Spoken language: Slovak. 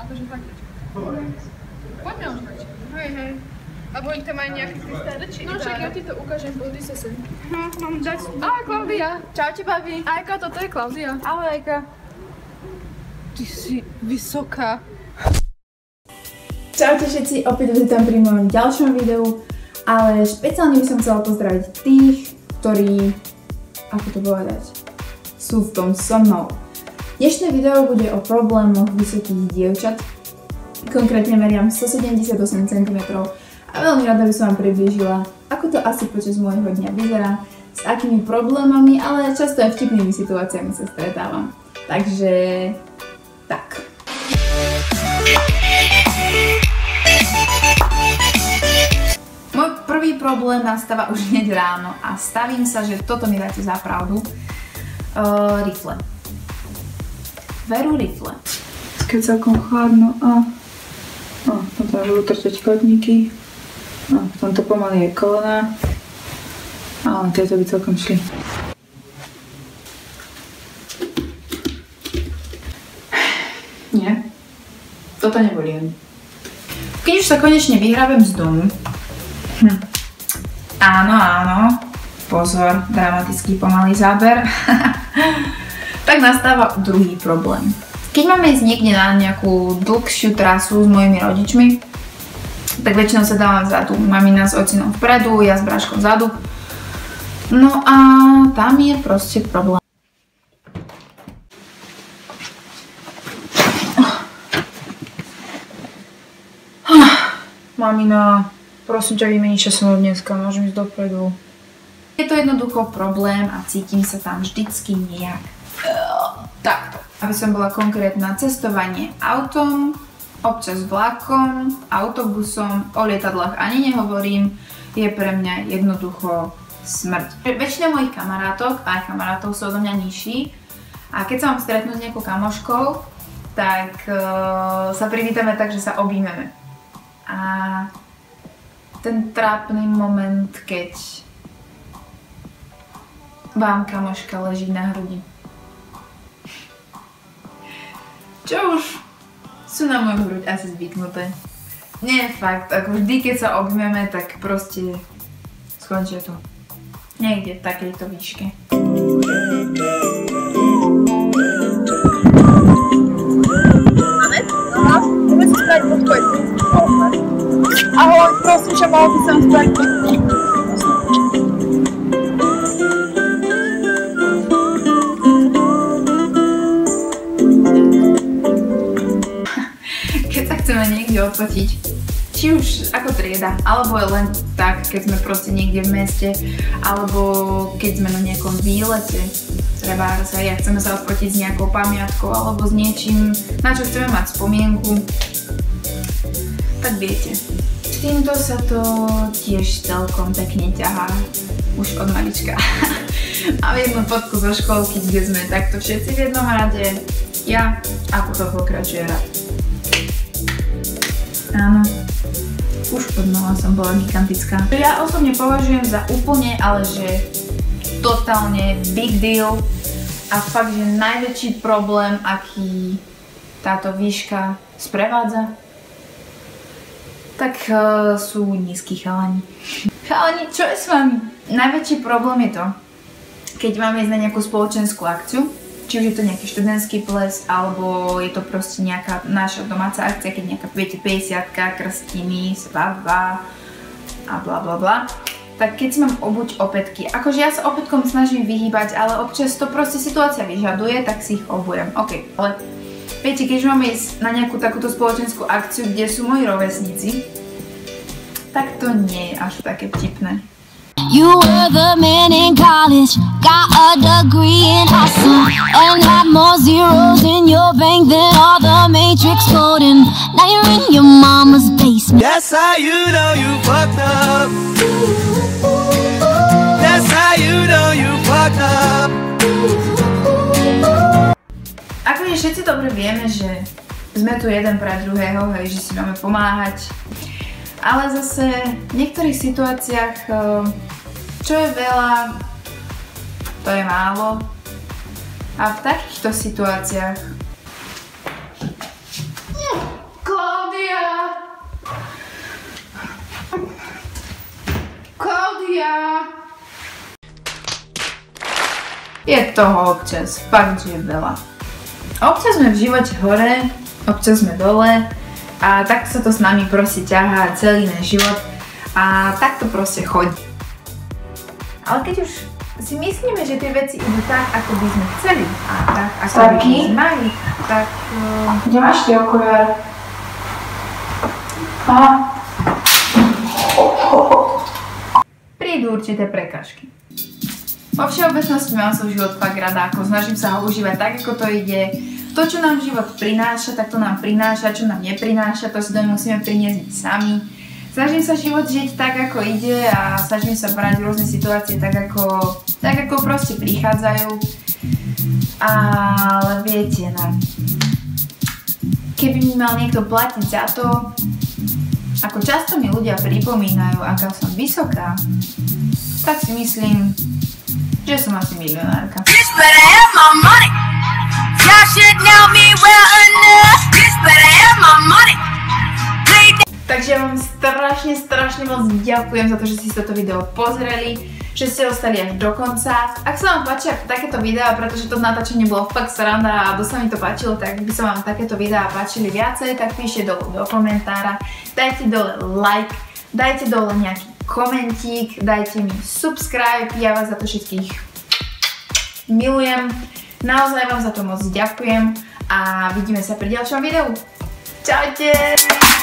Akože fakt. Poďme už mať. Hej. Alebo ich tam aj nejaké kristály, či no však ja ti to ukážem, pozri sa sem. No, mám dať. Ahoj, Klaudia. Čaute, babi. Ajka, toto je Klaudia. Ahoj, Ajka. Ty si vysoká. Čaute všetci, opäť vítam pri mojom ďalšom videu, ale špeciálne by som chcela pozdraviť tých, ktorí, ako to povedať, sú v tom so mnou. Dnešné video bude o problémoch vysokých dievčat, konkrétne meriam 178 cm a veľmi rada by som vám priblížila, ako to asi počas môjho dňa vyzerá, s akými problémami, ale často aj vtipnými situáciami sa stretávam. Takže tak. Môj prvý problém nastáva už hneď ráno a stavím sa, že toto mi dáte za pravdu. Rifle. Veru rifle. Keď celkom chladno a tam budú trčať chodníky a v tomto pomaly je kolena, ale tieto by celkom šli. Nie, toto nebolí. Keď už sa konečne vyhrabem z domu, áno, pozor, dramatický pomalý záber, tak nastáva druhý problém. Keď máme ísť niekde na nejakú dlhšiu trasu s mojimi rodičmi, tak väčšinou sa dávam vzadu. Mamina s ocinom vpredu, ja s bráškom vzadu. No a tam je proste problém. Mamina, prosím ťa, vymeníš sa so mnou dneska, môžem ísť dopredu. Je to jednoducho problém a cítim sa tam vždycky nejak takto. Aby som bola konkrétna, cestovanie autom, občas vlakom, autobusom, o lietadlách ani nehovorím, je pre mňa jednoducho smrť. Väčšina mojich kamarátok a aj kamarátov sú odo mňa nižší a keď sa mám stretnúť s nejakou kamoškou, tak sa privítame tak, že sa objímeme. A ten trápny moment, keď vám kamoška leží na hrudi. Čo už sú na moju hruď asi zvyknuté. Nie, fakt, ako vždy, keď sa objmeme, tak proste skončia to niekde v takejto výške. Máme? Aha, môžeme si spraviť podpoň. Ahoj, prosím, že mohol by som spraviť podpoň. Niekde odfotiť, či už ako trieda, alebo len tak, keď sme proste niekde v meste, alebo keď sme na nejakom výlete, treba sa ja chceme sa odfotiť s nejakou pamiatkou, alebo s niečím, na čo chceme mať spomienku, tak viete. S týmto sa to tiež celkom pekne ťahá, už od malička. Mám jednu fotku zo školky, kde sme takto všetci v jednom rade, ja a potom pokračuje rad. Áno, už od mala som bola gigantická. Ja osobne považujem za úplne, ale že totálne big deal a fakt, že najväčší problém, aký táto výška sprevádza, tak sú nízki chalani. Chalani, čo je s vami? Najväčší problém je to, keď máme ísť na nejakú spoločenskú akciu, či už je to nejaký študentský ples, alebo je to proste nejaká naša domáca akcia, keď nejaká, viete, 50-ka, krstiny, svadba a bla bla bla. Tak keď si mám obuť opätky, akože ja sa opätkom snažím vyhýbať, ale občas to proste situácia vyžaduje, tak si ich obujem. OK, ale viete, keď máme ísť na nejakú takúto spoločenskú akciu, kde sú moji rovesníci, tak to nie je až také vtipné. You were the man in college, got a degree in awesome, and had more zeros in your bank than all the Matrix coding. Now you're in your mama's basement. That's how you know you fucked up. That's how you know you fucked up. Akože všetci dobre vieme, že sme tu jeden pre druhého, hej, že si máme pomáhať. Ale zase v niektorých situáciách, čo je veľa, to je málo. A v takýchto situáciách Klaudia! Je toho občas, fakt, že je veľa. Občas sme v živote hore, občas sme dole a takto sa to s nami proste ťahá celý náš život a takto proste chodí. Ale keď už si myslíme, že tie veci idú tak, ako by sme chceli a tak, ako by sme mali, tak... Kde máš tie okuliare? Aha. Prídu určité prekážky. Vo všeobecnosti mám svoj život fakt rada, ako snažím sa ho užívať tak, ako to ide. To, čo nám život prináša, tak to nám prináša, čo nám neprináša, to si to musíme priniesť sami. Snažím sa život žiť tak, ako ide a snažím sa brať rôzne situácie tak, ako proste prichádzajú. Ale viete, no, keby mi mal niekto platiť za to, ako často mi ľudia pripomínajú, aká som vysoká, tak si myslím, že som asi milionárka. Takže ja vám strašne moc ďakujem za to, že ste si toto video pozreli, že ste ostali až do konca. Ak sa vám páčia takéto videá, pretože to natáčanie bolo fakt sranda a dosť sa mi to páčilo, tak by sa vám takéto videá páčili viacej, tak píšte dole do komentára, dajte dole like, dajte dole nejaký komentík, dajte mi subscribe, ja vás za to všetkých milujem. Naozaj vám za to moc ďakujem a vidíme sa pri ďalšom videu. Čaute!